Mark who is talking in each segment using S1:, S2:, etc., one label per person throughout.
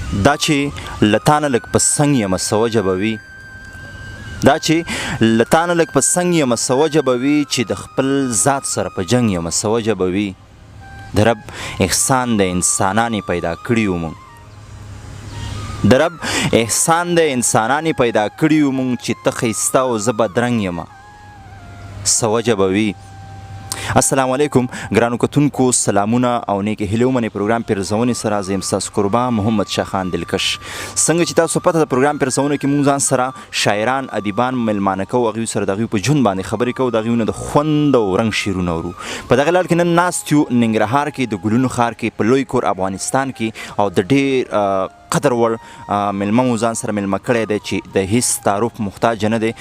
S1: دا چې له تانه لږ په څنګ یمه څه وجه به وي دا چې له تانه لږ په څنګ یمه څه وجه به وي چې د خپل ذات سره په جنګ یمه څه وجه به وي د رب احسان د انسانانې پیدا کړي یو مونږ د رب احسان د انسانانې پیدا کړي یو مونږ چې ته ښایسته او زه بدرنګ یمه څه وجه به وي. السلام علیکم ګرانو کتونکو، سلامونه او نیکې هیلې ومنئ. پروګرام پیرزونې سره زه یم ستاسو قربان محمد شاه خان دلکش. څنګه چې تاسو پته د پروګرام پیرزونه کې موږ ځان سره شاعران ادیبان میلمانه کوو، هغوی سره د هغوی په ژوند باندې خبرې کوو، د هغوی نه د خوند او رنګ شعرونه اورو. په دغه لړ کې نن ناست یو ننګرهار کې د ګلونو ښار کې په لوی کور افغانستان کې، او د ډېر قدر وړ میلمه مو ځان سره میلمه کړی دی چې د هیڅ تعارف محتاج نه دی.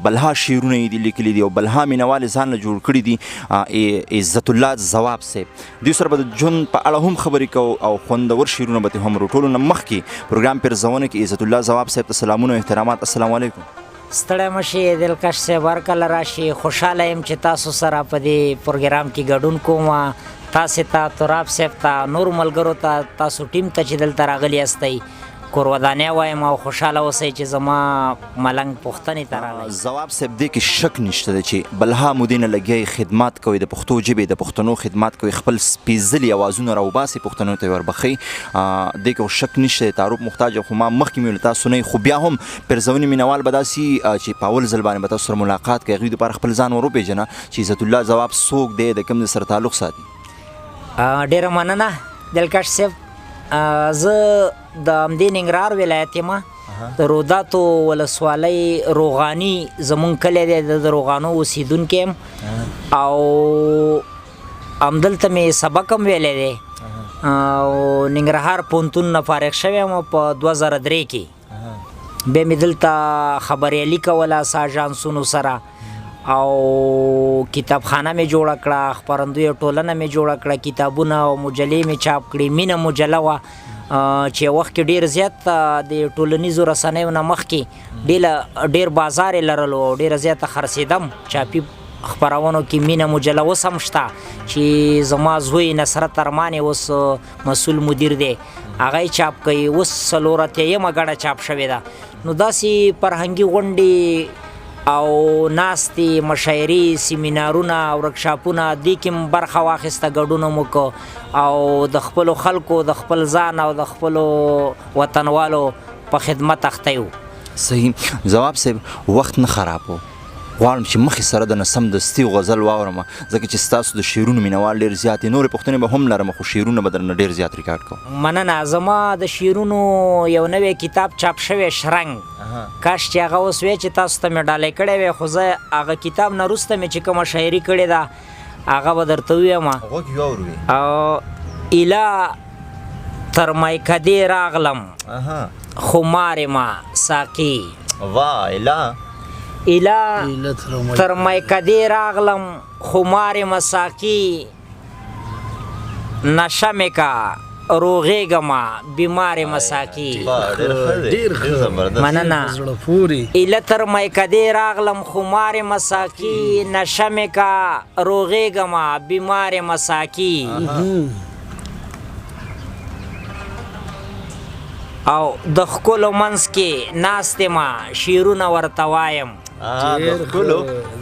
S1: بلها شعرونه یې دي لیکلي دي او بلها مینوال یې ځان له جوړ کړي دي. عزت الله ځواب صاحب، دوی سره به د ژوند په اړه هم خبرې کوو او خوندور شعرونه به ترې هم ورو. ټولو نه مخکې پروګرام پیرزونه کې عزت الله ځواب صاحب ته سلامونه او احترامات. السلام علیکم.
S2: ستړی مشي دلکش صاحب، هرکله راشي. خوشحاله یم چې تاسو سره په دې پروګرام کې ګډون کوم. تاسې ته، تراب صاحب ته، نورو ملګرو ته، تاسو ټیم ته چې دلته راغلي یاستئ، کور ودانۍ وایم او خوشحاله اوسئ چې زما ملنګ پوښتنې ته راغلی.
S1: ځواب صاحب دې کې شک نشته دی چې بلها مودې نه لګیایي، خدمات کوئ، د پښتو ژبې د پښتنو خدمات کوئ، خپل سپېڅلي اوازونه راوباسئ، پښتنو ته یې وربښئ. دې کې شک نشته دی، تعارف محتاج. خو ما مخکې مې له تاسو نه، خو بیا هم پیرزونې مینوال به داسې چې په اول ځل باندې به تاسو سره ملاقات کوي، هغوی دپاره خپل ځان ور وپېژنه چې عزت الله ځواب څوک دی، د کوم ځای سره تعلق ساتي.
S2: ډېره مننه دلکش صاحب. زه د همدې ننګرهار ولایت یم، د روداتو ولسوالۍ روغاني زمونږ کلی دی، د روغانو اوسېدونکی یم او همدلته مې سبق هم ویلی دی او ننګرهار پوهنتون نه فارغ شوی یم په 2003 کې. بیا مې دلته خبریالي کوله ساژانسونو سره او کتابخانه مې جوړه کړه، خپرندویه ټولنه مې جوړه کړه، کتابونه او مجلې مې چاپ کړي. مینه مجله وه چې وخت کې ډېر زیات د ټولنیزو رسنیو نه مخکې ډېر بازار یې لرلو او ډېره زیاته خرڅېدم. چاپي خپرونو کې مینه مجله اوس هم شته چې زما زوی نصرت ارمان اوس مسؤل مدیر دی، هغه یې چاپ کوي. اوس 4 ګڼه چاپ شوې ده. نو داسې فرهنګي غونډې او ناستې، مشاعرې، سیمینارونه، ورکشاپونه، دې کې هم برخه واخیسته، ګډون مو وکړو او د خپلو خلکو، د خپل ځان او د خپلو وطنوالو په خدمت اخته یو.
S1: صحیح. ځواب صاحب وخت نه خراب و، غواړم چې مخکې سره د نسم دستي غزل واورم، ځکه چې ستاسو د شعرونو مینوال ډېر زیات دي. نورې پوښتنې به هم لرم خو شعرونه به درنه ډېر زیات ریکارډ کوم.
S2: مننه. زما د شعرونو یو نوی کتاب چاپ شوی شرنګ، کاش چې هغه اوس وی چې تاسو ته مې ډالۍ کړی وی، خو زه هغه کتاب نه وروسته مې چې کومه شاعري کړې ده هغه به درته ووایم. او ایله تر میکدې راغلم خمار ما ساقي.
S1: واه ایله
S2: تر میکدې راغلم خمار مساقي، نشه مې کا روغېږمه بیمار مساقي. مننه. ایله تر میکدې راغلم خمار مساقي، نشه مې کا روغېږمه بیمار مساقي. او د ښکلو منځ کې ناست یمه شعرونه ورته وایم.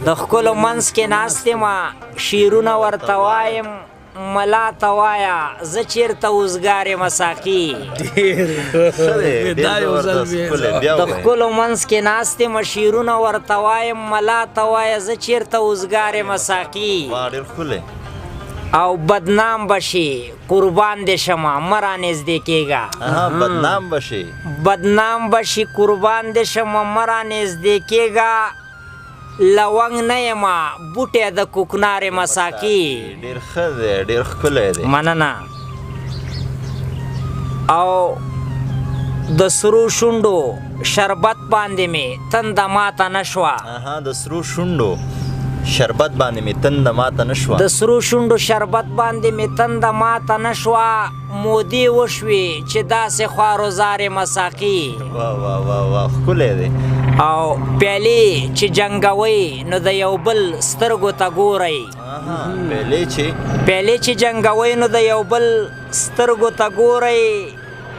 S2: د ښکلو منځ کې ناست یمه شعرونه ورته وایم، ملا ته وایه زه چېرته اوزګار یم ساقي. د ښکلو منځ کې ناست یمه شعرونه ورته وایم، ملا ته وایه زه چېرته اوزګار یم ساقي. او بدنام بشي قربان دې شمه مه رانږدې کېږه. بدنام بشي قربان دې شمه مه رانږدې کېږه، لونګ نه یمه بوټی د کوکنار یم ساقي.
S1: ډېر ښه دی، ډېر ښکلی دی.
S2: مننه. او د سرو شونډو شربت باندې مې تنده ماته نه شوه.
S1: د سرو شونډو شربت باندې مې تنده ماته نه شوه.
S2: د سرو شونډو شربت باندې مې تنده ماته نه شوه، مودې وشوې چې داسې خوارو یم ساقي.
S1: ښکلی دی.
S2: او پیالې چې جنګوئ نو د یو بل سترګو ته ګورئ. پیالې چې جنګوئ نو د یو بل سترګو ته ګورئ،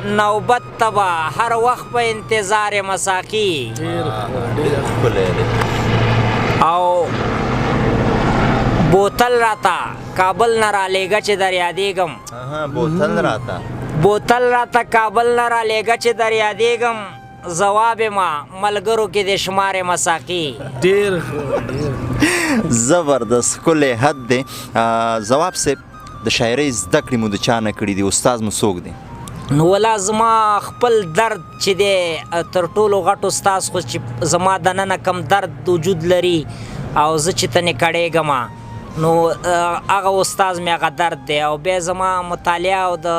S2: نوبت تبا هر وخت په انتظار مساقي
S1: ډېر ښکلی دی.
S2: او بوتل راته کابل نه رالیږه چې در یادېږم.
S1: بوتل راته
S2: بوتل راته کابل نه رالیږه چې در یادېږم. ځواب ما ملګرو کې د شمار مساقي.
S3: ډېر
S1: زبردست ښکلی حد دی. ځواب صاحب د شاعرۍ زده کړې مو د چا نه کړي دي؟ استاد مو څوک دی؟
S2: نو ولا زما خپل درد چې دی تر ټولو غټ استاد خو چې زما دننه کم درد وجود لري او زه چې تنې کړېږم نو هغه استاد مې هغه درد دی. او بیا زما مطالعه او د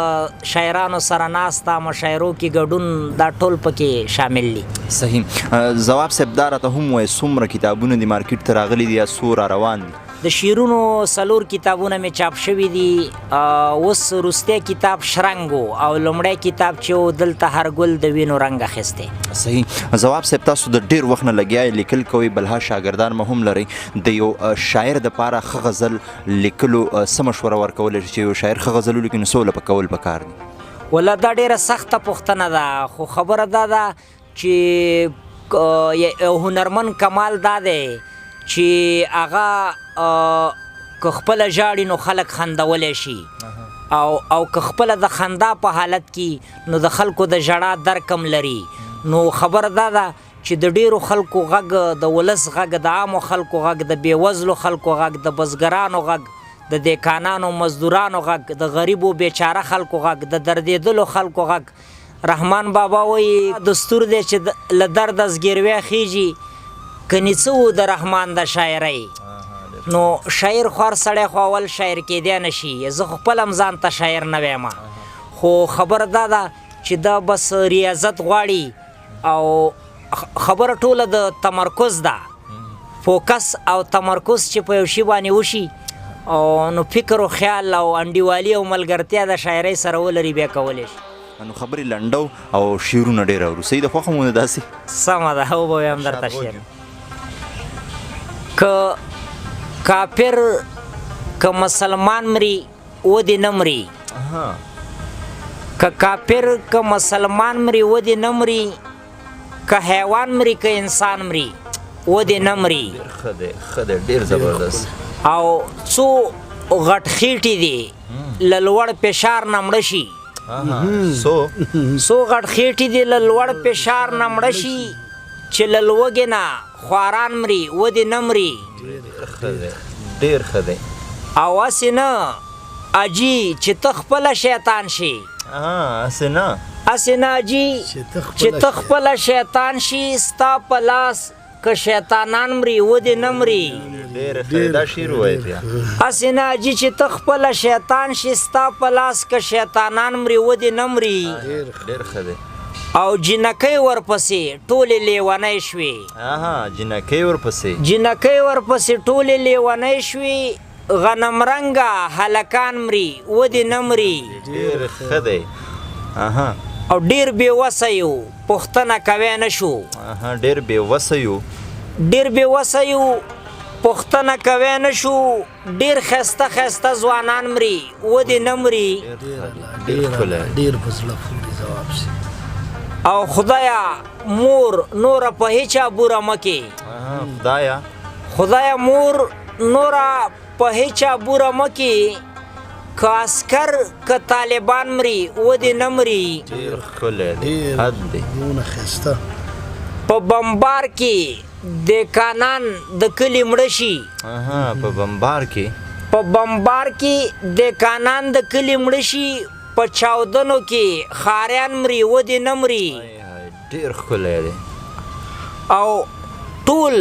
S2: شاعرانو سره ناسته مشاعرو کې ګډون دا ټول پکې شامل دي.
S1: صحیح. ځواب صاحب دا راته هم وایي څومره کتابونه دي مارکیټ ته راغلي دي یا څو را روان دي؟
S2: د شعرونو 4 کتابونه مې چاپ شوي دي. اوس وروستی کتاب شرنګ او لومړی کتاب چې و دلته هر ګل د وینو رنګ اخیستی.
S1: صحیح. ځواب صاحب تاسو د ډېر وخت نه لګیا یې لیکل کوئ بلها شاګردان مو هم لرئ. د یو شاعر دپاره ښه غزل لیکلو څه مشوره ورکولی شئ چې یو شاعر ښه غزل ولیکي نو څه ورله کول پکار دي؟
S2: ولا دا ډېره سخته پوښتنه ده خو خبره دا ده چې یو هنرمند کمال دا دی چې هغه که خپله ژاړي نو خلک خندولی شي او که خپله د خندا په حالت کې نو د خلکو د ژړا درک هم لري. نو خبره دا ده چې د ډیرو خلکو غږ د ولس غږ د عامو خلکو غږ د بېوزلو خلکو غږ د بزګرانو غږ د دهقانانو مزدورانو غږ د غریبو بیچاره خلکو غږ د دردېدلو خلکو غږ. رحمان بابا وایي دستور دی چې له درده زګیروی خیږي کنی څه و د رحمان د شاعرۍ. نو شاعر خو هر سړی خو اول شاعر کېدی نه شي. زه خو خپل هم ځان ته شاعر نه ویم خو خبره دا ده چې دا بس ریاضت غواړي او خبره ټوله د تمرکز ده. فوکس او تمرکز چې په یو شي باندې وشي نو فکر و خیال او انډیوالي او ملګرتیا د شاعرۍ سره ولري بیا کولی شي.
S1: نو خبرې لنډو او شعرونه ډېر اورو. صحیح د خوښه مو نه داسې؟
S2: سمه ده او به هم درته شعر. که کافر که مسلمان مري و دې نه مري. که کافر که مسلمان مري و دې نه مري. که حیوان مري که انسان مري و دې نه مري.
S1: ښه دی ښه دی ډېر زبردست.
S2: او څو غټ خېټې دي له لوړ فشار نه مړه شي. څو غټ خېټې دي له لوړ فشار نه مړه شي چې له لوږې نه خواران مري و دې نه مري.
S1: ډېر ښه دی.
S2: او هسې نه اجي چې ته خپله شیطان شي.
S1: هسې نه
S2: اجي چې ته خپله شیطان شي ستا په لاس که شیطانان مري و دې نه مري.
S1: ډېر ښه دا شعر ووایه بیا.
S2: هسې نه اجي چې ته خپله شیطان شي ستا په لاس که شیطانان مري و دې نه مري.
S1: ډېر ښه دی.
S2: او جنکۍ ورپسې ټولې لیونۍ شوې.
S1: جنکۍ ورپسې
S2: ټولې لیونۍ شوې. غنم رنګه هلکان مري و دې نه مري.
S1: ډېر ښه دی.
S2: او ډېر بېوسه یو پوښتنه کوی نه شو.
S1: ډېر بېوسه یو پوښتنه کوی نه شو. ډېر ښایسته ښایسته ځوانان مري و دې نه مري.
S3: ډېر په زړه پورې ځواب شي.
S2: او خدایا مور نوره په هیچا بوره مه کې. خدایا مور نوره په هیچا بوره مه کې. که عسکر که طالبان مري و دې نه مري.
S1: ډېر ښکلی دی حد دی.
S2: په بمبار کې دهقانان د کلي مړه شي.
S1: په بمبار کې دهقانان د کلي مړه شي. په چاودنو کې خاریان مري و دې نه مري. ډېر ښکلی دی.
S2: او ټول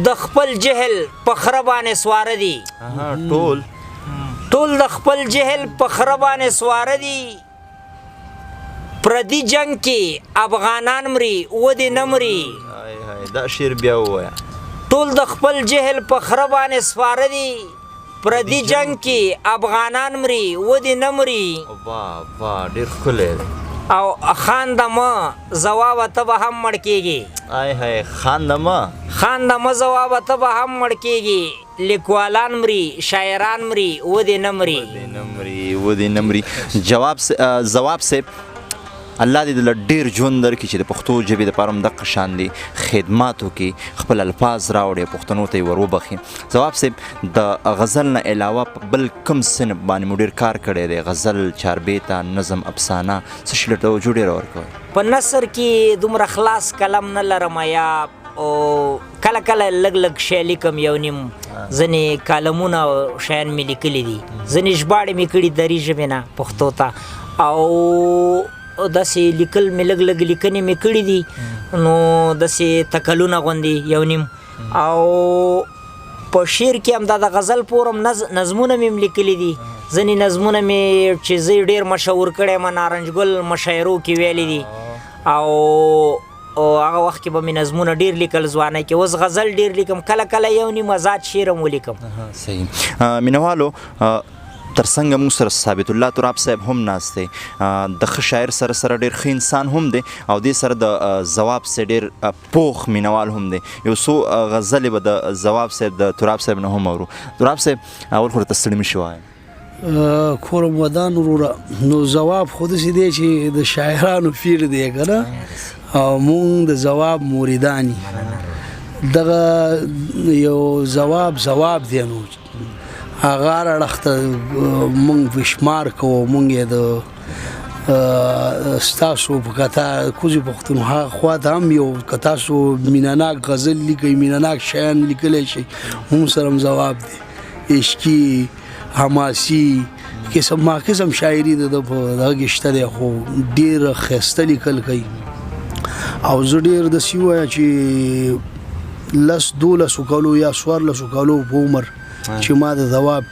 S2: د خپل جهل په خره باندې سواره دي. ټول د خپل جهل په خره باندې سواره دي. پردي جنگ کې افغانان مري و دې نه مري.
S1: دا شعر بیا ووایه.
S2: ټول د خپل جهل په خره باندې سواره دي. پردي جنگ کې افغانان مري و دې نه مري.
S1: ډېر ښکلی دی.
S2: او خاندمه ځوابه ته به هم مړ کېږي. خاندمه ځوابه ته به هم مړ کېږي. لیکوالان مري شاعران مري و دې نه مري.
S1: ځواب صاحب الله دې دله ډېر ژوند درکړي چې د پښتو ژبې دپاره هم دقه شان دي خدمات وکړي خپل الفاظ راوړي پښتنو ته یې ور وبخي ځواب صاحب د غزل نه علاوه په بل کوم صنف باندې مو ډېر کار کړی دی غزل چاربیته نظم افسانه څه شي له توجه ډېره ورکوئ
S2: په نثر کې دومره خلاص کلم نه لرم یا کله کله لږ لږ شی لیکم یو نیم ځینې کالمونه او شیان مې لیکلي دي ځینې ژباړې مې کړي دري ژبې نه پښتو ته او داسې لیکل مې لږ لږ لیکنې مې کړي دي نو داسې تکلونه غوندې یو نیم او په شعر کې هم دا د غزل پورم نظمونه مې هم لیکلي دي ځینې نظمونه مې چې زه ډېر مشهور کړی یم نارنج ګل مشاعرو کې ویلي دي او هغه وخت کې به مې نظمونه ډېر لیکل ځوانۍ کې اوس غزل ډېر لیکم کله کله یو نیم آزاد شعر هم ولیکم
S1: صحیح مینوالو تر څنګه موږ سره ثابت الله تراب صاحب هم ناست دی د ښه شاعر سره ډېر ښه انسان هم دی او دې سره د ځواب صاحب ډېر پوخ مینوال هم دی یو څو غزلې به د ځواب صاحب د تراب صاحب نه هم اورو تراب صاحب اول خو راته ستړي مه شي وایه
S3: کورم ودان وروره نو ځواب خو داسې دی چې د شاعرانو پیر دی که نه او مونږ د ځواب موریدان دغه یو ځواب دی نو هغه اړخ ته مونږ وشمار کوو مونږ یې د ستاسو په کتا کوزي پښتونخوا خوا ته هم یو که تاسو مینهناک غزل لیکئ مینهناک شیان لیکلی شئ مونږ سره هم ځواب دی عشقي حماسي قسم شاعري د په دغه کې شته دی خو ډېره ښایسته لیکل کوي او زه ډېر داسې ووایه چې 10-12 کالو یا 14 کالو په عمر چې ما د ځواب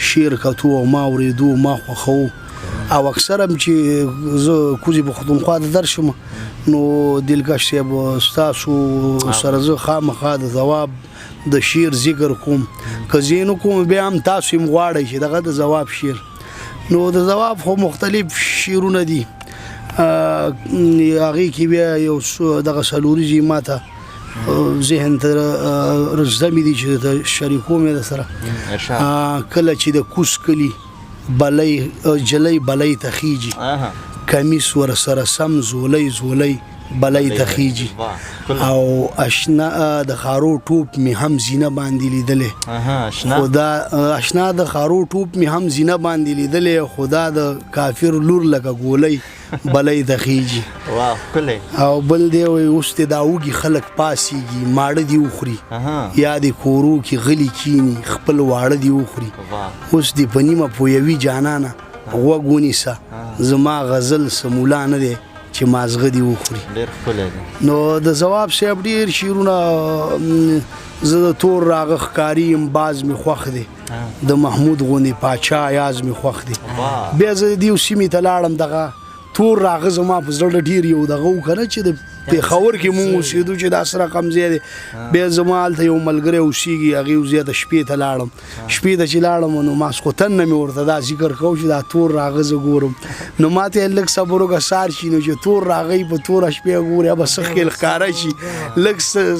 S3: شعر کتو او ما اورېدو ما خوښو او اکثر هم چې زه کوزي پښتونخوا ته درشم نو دلکش صاحب ستاسو سره زه خامخا د ځواب د شعر ذکر کوم که زه نه کوم بیا هم تاسو هم غواړئ چې دغه د ځواب شعر نو د ځواب خو مختلف شعرونه دي هغې کې بیا یو دغه څلوریزې ما ته ذهن ته رزدمې دي چې د شریکوم یې در سره کله چې د کوس کلي جلی بلی ته خیږي کمیس ور سره سم زولی بلی ته خیږي او اشنا د خارو ټوپ می هم زینه باندې لیدلې خدا اشنا د خارو ټوپ می هم زینه باندې لیدلې خدا د کافر لور لکه ګولۍ بلی ته خیږي او بل دی وایي اوس دې دا اوږي خلک پاسېږي ماړه دې وخوري یا دې کورو کې غلي کیني خپل واړه دې وخوري اوس دې په نیمه پویوي جانانه غوږ ونیسه زما غزل سمولا نه دی چې مازغه دې وخوري نو د ځواب صاحب ډېر شعرونه زه د تور راغه ښکاري یم باز مې خوښ دی د محمود غوندې پاچا یاز مې خوښ دی بیا زه دې یو سیمې ته لاړم دغه تور راغه زما په زړه ډېر یو دغه و که نه چې د پېښور کې مونږ اوسېدو چې دا سره کم ځای دی بیا زما هلته یو ملګری اوسېږي هغې ځای ته شپې ته لاړم شپې ته چې لاړم نو ماسخوتن نه مې ورته دا ذکر کوو چې دا تور راغه زه ګورم نو ما ته یې لږ صبر وکړه سار شي نو چې تور راغی په توره شپې ګورې به څه ښکېل ښکاره شي لږ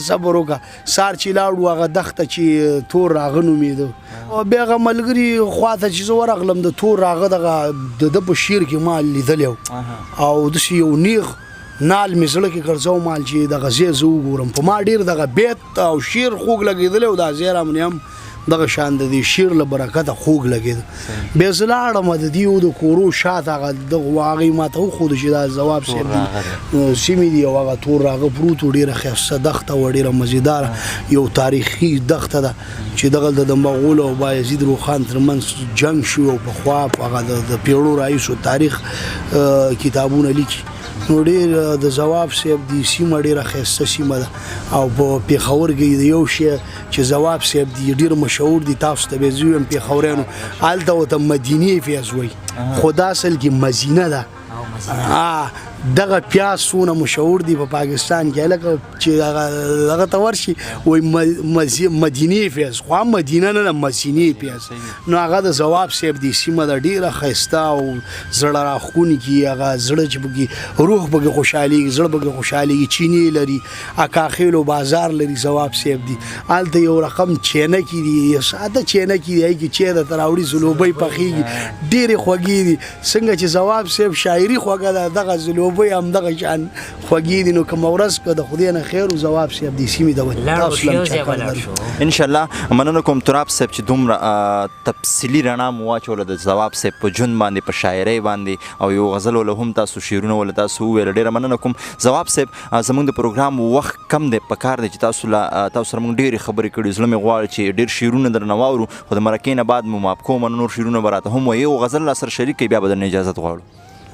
S3: صبر وکړه سار چې لاړو هغه دښته چې تور راغه نومېده او بیا هغه ملګري خوا ته چې زه ورغلم د تور راغه دغه د ده په شعر کې ما لیدلی او داسې یو نیغ نال مې زړه کې ګرځو مال چې دغه ځای زه وګورم په ما ډېر دغه بیت او شعر خوږ لګېدلی او دا ځای رامنې هم دغه شان د دې شعر له برکته خوږ لګېده بیا زه لاړم د دې د کورو شاته هغه دغه هغې ما ته وښودو چې دا ځواب صاحب دي سیمې دي او هغه تور راغه پروت و ډېره ښایسته دښته وه ډېره مزېداره یو تاریخي دښته ده چې دغلته د مغولو او بایزید روخان ترمنځ جنګ شو او پخوا هغه د پیړو راهیسو تاریخ کتابونه لیکي نو ډېر د ځواب صاحب دی سیمه ډېره ښایسته سیمه ده او په پېښور کې د یو شی چې ځواب صاحب دی ډېر مشهور دی تاسو ته به زه ویم پېښوریانو هلته ورته مدینې پیاز وایي خو دا اصل کې مزینه ده دغه پیاز څونه مشهور دی په پاکستان کې هلکه چې هغه ته ورشي وایي مدینې پیاز خو هم مدینه نه ده مزینې پیاز نو هغه د ځواب صاحب دی سیمه ده ډېره ښایسته او زړه راښکونکي هغه زړه چې پکې روح پکې خوشحالېږي زړه پکې خوشحالېږي چینې لري اکاخیلو بازار لري ځواب صاحب دی هلته یو رقم چینکې دي یو ساده چینکې دي هغې کې چای درته راوړي زلوبۍ پخېږي ډېرې خوږې دي څنګه چې ځواب صاحب شاعري خوږه ده دغه زلوبۍ اوبه همدغه شان خوږې دي. نو کومه ورځ که د خدای نه خیر و ځواب صاحب د سیمې د
S2: لاړو شو یو ځای به لاړ شو.
S1: ان شاء الله مننه کوم تراب صاحب چې دومره تفصیلي رڼا مو واچوله د ځواب صاحب په ژوند باندې په شاعرۍ باندې او یو غزل وله هم تاسو شعرونه وله تاسو وویل. ډېره مننه کوم ځواب صاحب. زموږ د پروګرام وخت کم دی، په کار دی چې تاسو سره موږ ډېرې خبرې کړي. زړه مې غواړي چې ډېر شعرونه درنه واورو، خو د مرکې نه بعد مو معاف کوم. نور شعرونه به راته هم وایي، یو غزل را سره شریک کړئ، بیا به درنه اجازت غواړو.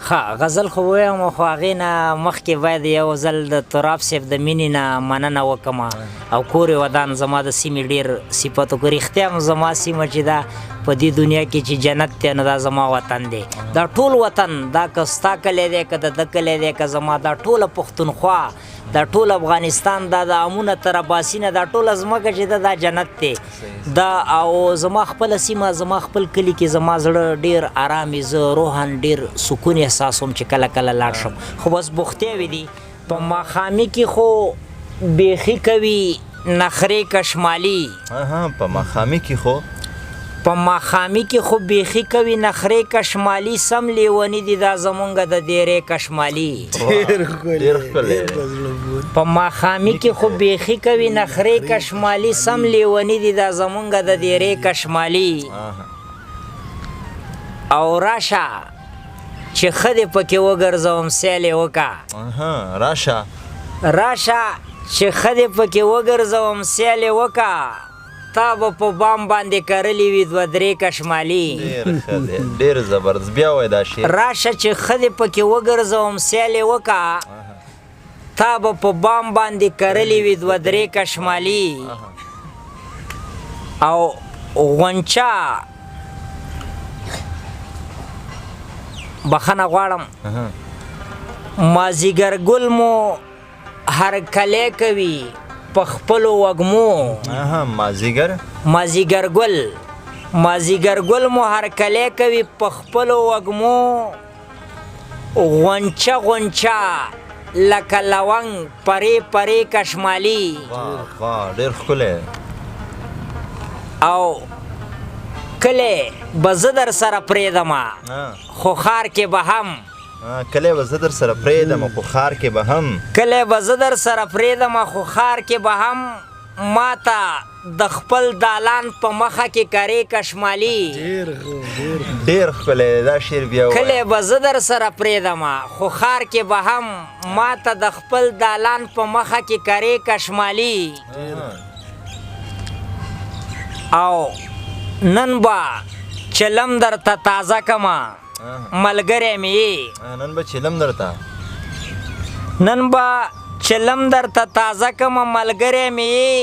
S2: ښه غزل خو ووایم، خو هغې نه مخکې باید یو ځل د تراب صاحب د مینې نه مننه وکړم او کور ودان زما د سیمې ډېر صفت وکړي. رښتیا هم زما سیمه چې ده په دې دنیا کې چې جنت دی نو دا زما وطن دی. دا ټول وطن، دا که ستا کلی دی که د ده کلی دی که زما دا ټوله پښتونخوا، دا ټول افغانستان، دا د امونه تر اباسینه، دا ټوله ځمکه چې ده دا جنت دی. دا او زما خپله سیمه، زما خپل کلي کې زما زړه ډېر ارام وي. زه روحاً ډېر سکون احساسوم چې کله کله لاړ شم. خو بس بوختیاوې دي په ماښامي کې، خو بیخي کوي نخرې کشمالي.
S1: په ماښامي کې خو
S2: په ماښامي کې خو بیخي کوي نخرې کشمالي. سم لیوني دي دا زمونږ د دیرې کشمالي. په ماښامي کې خو بیخي کوي نخرې کشمالي. سم لیوني دي دا زمونږ د دیرې کشمالي. او راشه چې ښه دې پکې وګرځوم سیلې وکړه.
S1: راشه
S2: چې ښه دې پکې وګرځوم سیلې وکړه. تا به په بام باندې کرلې وي دوه درې کشمالي.
S1: ډېر زبردست. بیا وایه دا شعر.
S2: راشه چې ښه دې پکې وګرځوم سیلې وکړه. تا به په بام باندې کرلې وي دوه درې کشمالي. او غونچه بخښنه غواړم، مازیګر ګل مو هر کلی کوي په خپلو وږمو. مازیګر ګل مو هر کلی کوي په خپلو وږمو. غونچه لکه لونګ پرې کشمالي.
S1: ډېر ښکلی.
S2: او کلی به زه در سره پرېږدمه خو ښار کې به هم.
S1: کلی به زه در سره پرېږدمه خو ښار کې به هم.
S2: کلی به زه در سره پرېږدمه خو ښار کې به هم. ماته د خپل دالان په مخه کې کرې کشمالي.
S1: ډېر ښکلی دا شعر بیا وایه.
S2: کلی به زه در سره پرېږدمه خو ښار کې به هم. ماته د خپل دالان په مخه کې کرې کشمالي. او نن به چلم درته تازه کمه ملګری مې یې.
S1: نن به چلم درته
S2: تازه کمه ملګری مې یې.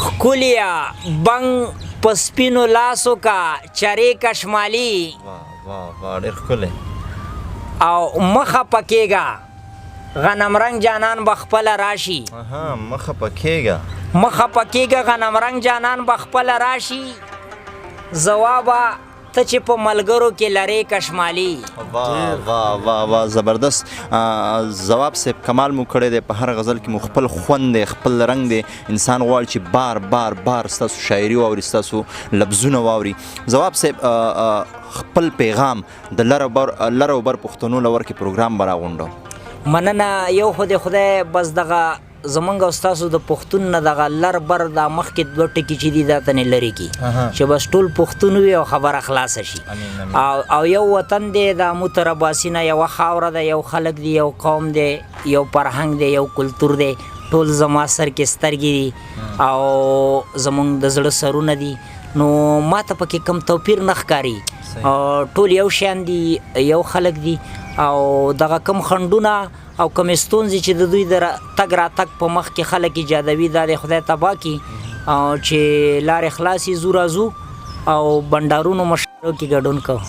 S2: ښکلیه بنګ په سپینو لاسو کا چرې کشمالي.
S1: ډېر ښکلی.
S2: او مخه پکېږه غنم رنگ جانان به خپله راشي. مخه پکېږه غنم رنگ جانان به خپله راشي. ځوابه ته چې په ملګرو کې لرې کشمالي.
S1: واہ زبردست. ځواب صاحب کمال مو کړی دی. په هر غزل کې مو خپل خوند دی، خپل رنګ دی. انسان غواړي چې بار ستاسو شاعري واوري، ستاسو لفظونه واوري. ځواب صاحب خپل پیغام د لر او بر پښتنو لور کې پروګرام به راغونډو.
S2: مننه. یو خو د خدای بس دغه زمونږ او ستاسو د پښتون نه دغه لر بر دا مخکې دوه ټکي چې دي دا تنې لرې کړي چې بس ټول پښتون وي او خبره خلاصه شي. او یو وطن دی، د امو تر اباسي نه یوه خاوره ده، یو خلک دی، یو قوم دی، یو فرهنګ دی، یو کلتور دی. ټول زما سر کې سترګې دي او زمونږ د زړه سرونه دي. نو ماته پکې کم توپیر نه ښکاري. ټول یو شیان دي، یو خلک دي. او دغه کم خنډونه او کم ستونزې چې د دوی د تګ راتګ په مخ کې خلک ایجادوي، دا د خدای تباه کړي چې لارې خلاصې ځو راځو او بنډارونو مشاعرو کې ګډون کوو.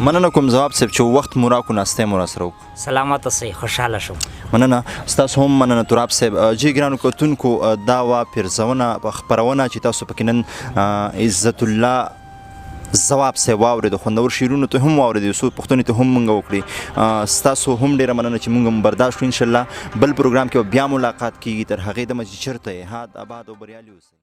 S1: مننه کوم ځواب صاحب چې وخت مو راکړو، ناستې مو راسره وکړو.
S2: سلامت اوسئ، خوشحاله شوم.
S1: مننه ستاسو هم مننه تراب صاحب. جی ګرانو کتونکو، دا وه پیرزونه خپرونه چې تاسو پکې نن عزت الله ځواب صاحب واورېدو. خوندور شعرونو ته هم واورېدو، څو پوښتنې ته هم مونږ وکړې. ستاسو هم ډېره مننه چې مونږ هم برداشت کړو. انشاءالله بل پروګرام کې به بیا ملاقات کېږي. تر هغې دمه چې چېرته یې ښاد، آباد او بریالي اوسئ.